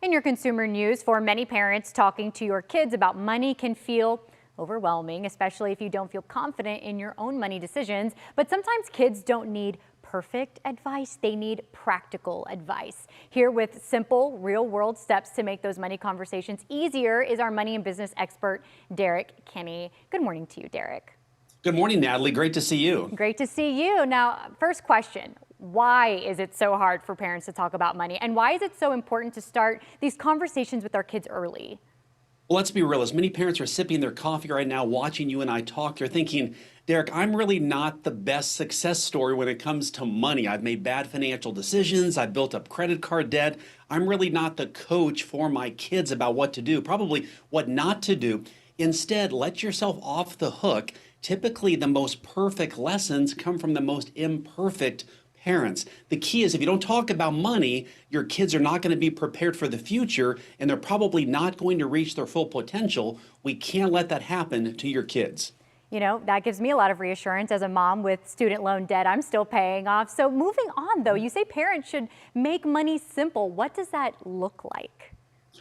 In your consumer news, for many parents, talking to your kids about money can feel overwhelming, especially if you don't feel confident in your own money decisions. But sometimes kids don't need perfect advice, they need practical advice. Here with simple, real-world steps to make those money conversations easier is our money and business expert, Derrick Kinney. Good morning to you, Derrick. Good morning, Natalie. Great to see you. Great to see you. Now, first question. Why is it so hard for parents to talk about money? And why is it so important to start these conversations with our kids early? Well, let's be real. As many parents are sipping their coffee right now, watching you and I talk, they're thinking, Derrick, I'm really not the best success story when it comes to money. I've made bad financial decisions. I've built up credit card debt. I'm really not the coach for my kids about what to do, probably what not to do. Instead, let yourself off the hook. Typically, the most perfect lessons come from the most imperfect parents. The key is if you don't talk about money, your kids are not going to be prepared for the future and they're probably not going to reach their full potential. We can't let that happen to your kids. You know, that gives me a lot of reassurance as a mom with student loan debt I'm still paying off. So moving on, though, you say parents should make money simple. What does that look like?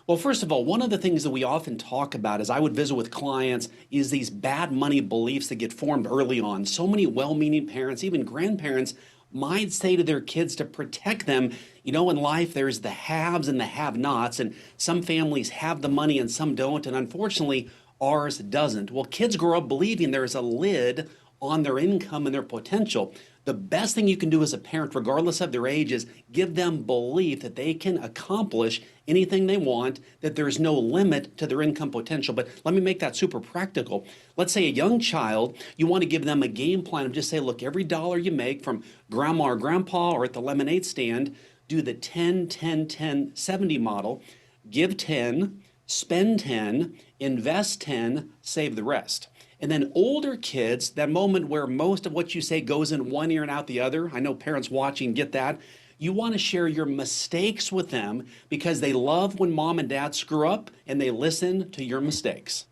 Well, first of all, one of the things that we often talk about as I would visit with clients is these bad money beliefs that get formed early on. So many well-meaning parents, even grandparents, might say to their kids to protect them, you know, in life there's the haves and the have-nots, and some families have the money and some don't, and unfortunately ours doesn't. Well, kids grow up believing there's a lid on their income and their potential. The best thing you can do as a parent, regardless of their age, is give them belief that they can accomplish anything they want, that there's no limit to their income potential. But let me make that super practical. Let's say a young child, you want to give them a game plan of just say, look, every dollar you make from grandma or grandpa or at the lemonade stand, do the 10, 10, 10, 70 model, give 10, spend 10, invest 10, save the rest. And then older kids, that moment where most of what you say goes in one ear and out the other, I know parents watching get that. You want to share your mistakes with them because they love when mom and dad screw up and they listen to your mistakes.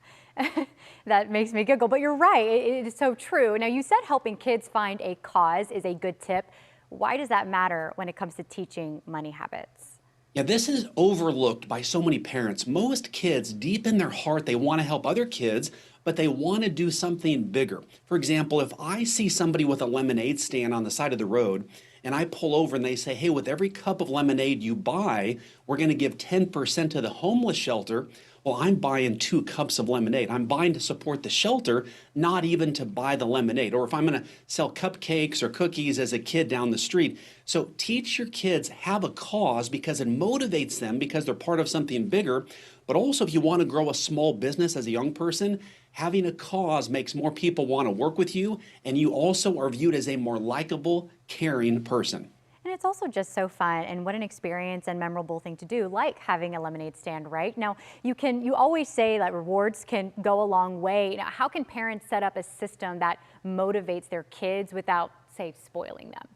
That makes me giggle, but you're right. It is so true. Now, you said helping kids find a cause is a good tip. Why does that matter when it comes to teaching money habits? Yeah, this is overlooked by so many parents. Most kids, deep in their heart, they want to help other kids, but they want to do something bigger. For example, if I see somebody with a lemonade stand on the side of the road and I pull over and they say, hey, with every cup of lemonade you buy, we're going to give 10% to the homeless shelter. Well, I'm buying 2 cups of lemonade. I'm buying to support the shelter, not even to buy the lemonade. Or if I'm going to sell cupcakes or cookies as a kid down the street. So teach your kids, have a cause because it motivates them because they're part of something bigger. But also if you want to grow a small business as a young person, having a cause makes more people want to work with you. And you also are viewed as a more likable, caring person. And it's also just so fun, and what an experience and memorable thing to do, like having a lemonade stand, right? Now, you always say that rewards can go a long way. Now, how can parents set up a system that motivates their kids without, say, spoiling them?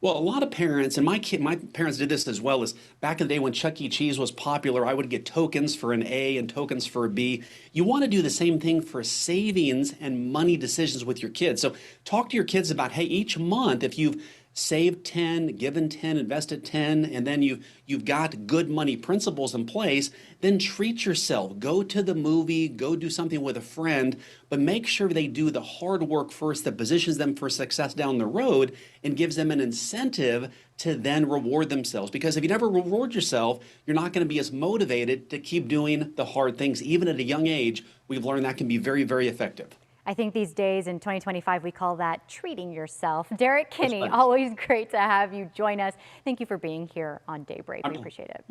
Well, a lot of parents, and my parents did this as well, is back in the day when Chuck E. Cheese was popular, I would get tokens for an A and tokens for a B. You want to do the same thing for savings and money decisions with your kids. So talk to your kids about, hey, each month, if you've saved 10, given 10, invested 10, and then you've got good money principles in place, then treat yourself. Go to the movie, go do something with a friend, but make sure they do the hard work first that positions them for success down the road and gives them an incentive to then reward themselves. Because if you never reward yourself, you're not going to be as motivated to keep doing the hard things. Even at a young age, we've learned that can be very, very effective. I think these days in 2025, we call that treating yourself. Derrick Kinney, Right. always great to have you join us. Thank you for being here on Daybreak. We appreciate it.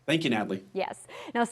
Thank you, Natalie. Yes. Now,